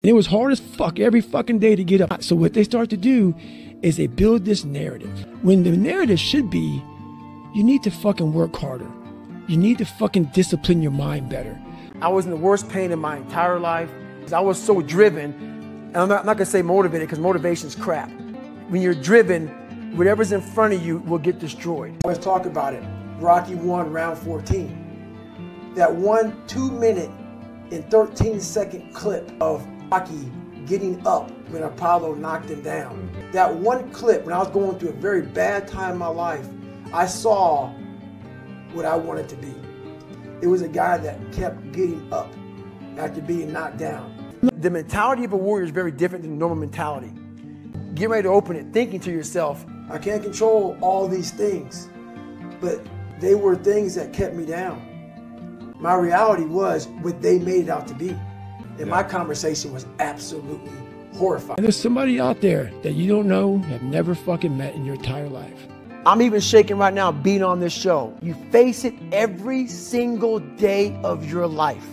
And it was hard as fuck every fucking day to get up. So what they start to do is they build this narrative. When the narrative should be, you need to fucking work harder. You need to fucking discipline your mind better. I was in the worst pain in my entire life. I was so driven, and I'm not gonna say motivated because motivation's crap. When you're driven, whatever's in front of you will get destroyed. I always talk about it. Rocky 1, round 14. That 1 2-minute and 13-second clip of Rocky getting up when Apollo knocked him down. That one clip, when I was going through a very bad time in my life, I saw what I wanted to be. It was a guy that kept getting up after being knocked down. The mentality of a warrior is very different than the normal mentality. Get ready to open it, thinking to yourself, I can't control all these things, but they were things that kept me down. My reality was what they made it out to be. And my conversation was absolutely horrifying. And there's somebody out there that you don't know, have never fucking met in your entire life. I'm even shaking right now being on this show. You face it every single day of your life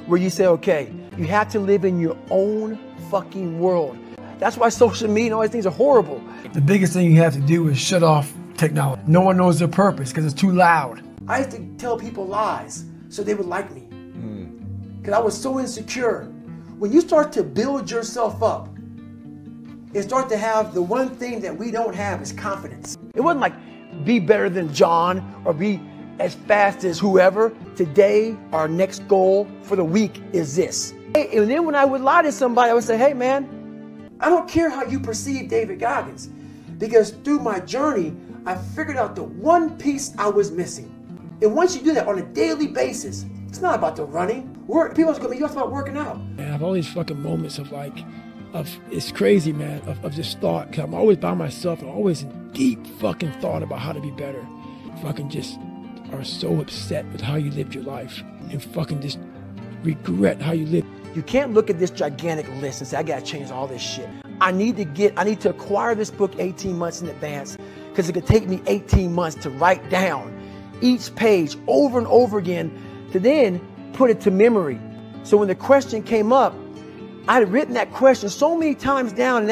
where you say, okay, you have to live in your own fucking world. That's why social media and all these things are horrible. The biggest thing you have to do is shut off technology. No one knows their purpose because it's too loud. I used to tell people lies so they would like me. Because I was so insecure. When you start to build yourself up and start to have the one thing that we don't have is confidence. It wasn't like be better than John or be as fast as whoever. Today, our next goal for the week is this. And then when I would lie to somebody, I would say, hey man, I don't care how you perceive David Goggins, because through my journey, I figured out the one piece I was missing. And once you do that on a daily basis, it's not about the running. People are going to be about working out. And I have all these fucking moments of it's crazy, man, of just thought. Because I'm always by myself and always in deep fucking thought about how to be better. Fucking just are so upset with how you lived your life and fucking just regret how you lived. You can't look at this gigantic list and say, I gotta change all this shit. I need to acquire this book 18 months in advance because it could take me 18 months to write down each page over and over again to then put it to memory. So when the question came up, I had written that question so many times down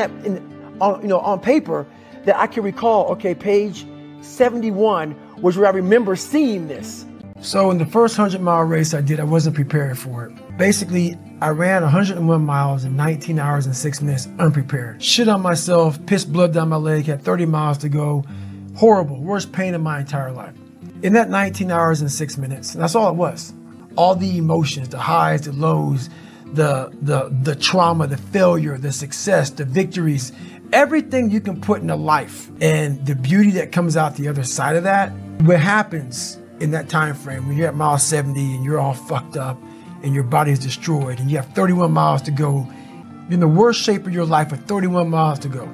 on paper that I can recall, okay, page 71 was where I remember seeing this. So in the first 100-mile race I did, I wasn't prepared for it. Basically, I ran 101 miles in 19 hours and 6 minutes unprepared. Shit on myself, pissed blood down my leg, had 30 miles to go. Horrible, worst pain in my entire life. In that 19 hours and 6 minutes, that's all it was. All the emotions, the highs, the lows, the trauma, the failure, the success, the victories, everything you can put in a life and the beauty that comes out the other side of that. What happens in that time frame when you're at mile 70 and you're all fucked up and your body's destroyed and you have 31 miles to go, you're in the worst shape of your life with 31 miles to go.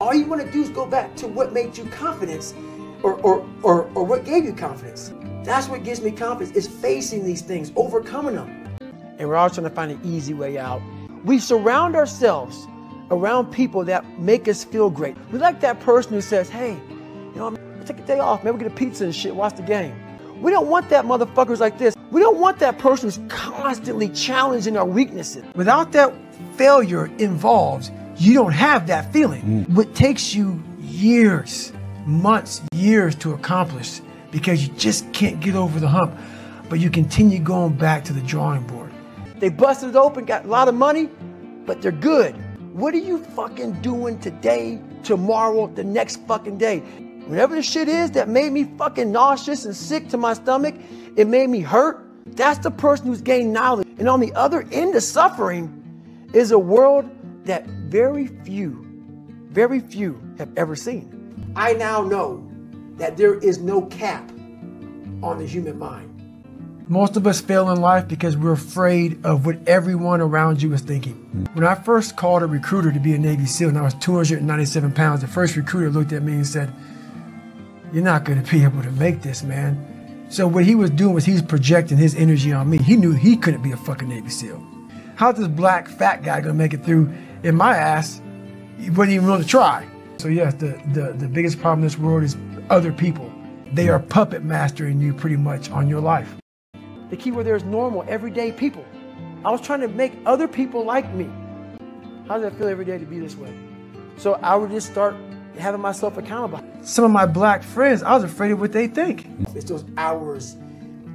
All you want to do is go back to what made you confidence or what gave you confidence. That's what gives me confidence, is facing these things, overcoming them. And we're always trying to find an easy way out. We surround ourselves around people that make us feel great. We like that person who says, hey, I'll take a day off, maybe we'll get a pizza and shit, watch the game. We don't want that motherfuckers like this. We don't want that person who's constantly challenging our weaknesses. Without that failure involved, you don't have that feeling. What takes you years, months, years to accomplish because you just can't get over the hump, but you continue going back to the drawing board. They busted it open, got a lot of money, but they're good. What are you fucking doing today, tomorrow, the next fucking day? Whatever the shit is that made me fucking nauseous and sick to my stomach, it made me hurt, that's the person who's gained knowledge. And on the other end of suffering is a world that very few have ever seen. I now know that there is no cap on the human mind. Most of us fail in life because we're afraid of what everyone around you is thinking. When I first called a recruiter to be a Navy SEAL and I was 297 pounds, the first recruiter looked at me and said, you're not going to be able to make this, man. So what he was doing was he was projecting his energy on me. He knew he couldn't be a fucking Navy SEAL. How's this black fat guy going to make it through in my ass? He wasn't even willing to try. So yes, the biggest problem in this world is other people. They are puppet mastering you pretty much on your life. The key word there is normal, everyday people. I was trying to make other people like me. How does it feel every day to be this way? So I would just start having myself accountable. Some of my black friends, I was afraid of what they think. It's those hours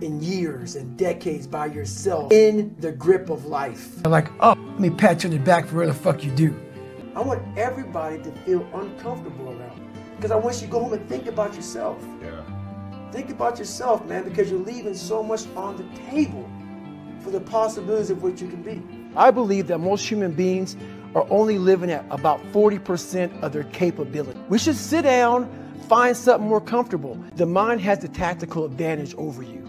and years and decades by yourself in the grip of life. They're like, oh, let me pat you on the back for what the fuck you do. I want everybody to feel uncomfortable around me, because I want you to go home and think about yourself. Yeah. Think about yourself, man, because you're leaving so much on the table for the possibilities of what you can be. I believe that most human beings are only living at about 40% of their capability. We should sit down, find something more comfortable. The mind has the tactical advantage over you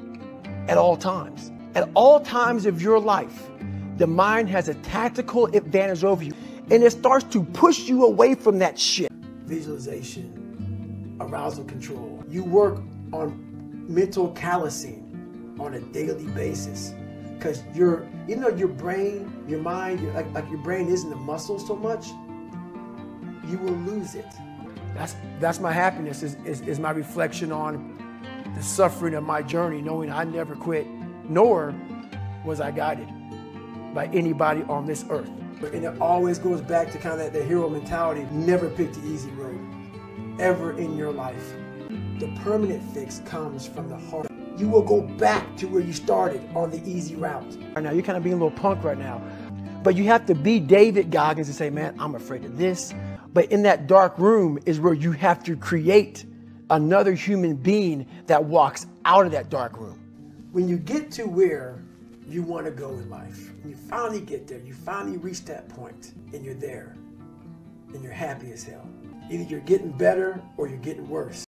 at all times. At all times of your life, the mind has a tactical advantage over you, and it starts to push you away from that shit. Visualization, arousal control. You work on mental callousing on a daily basis, because even though your brain, your mind, like your brain isn't a muscle so much, you will lose it. That's my happiness, is my reflection on the suffering of my journey, knowing I never quit, nor was I guided by anybody on this earth. And it always goes back to kind of that hero mentality. Never pick the easy road, ever in your life. The permanent fix comes from the heart. You will go back to where you started on the easy route. Right now, you're kind of being a little punk right now. But you have to be David Goggins and say, man, I'm afraid of this. But in that dark room is where you have to create another human being that walks out of that dark room. When you get to where you want to go in life, and you finally get there, you finally reach that point, and you're there, and you're happy as hell. Either you're getting better or you're getting worse.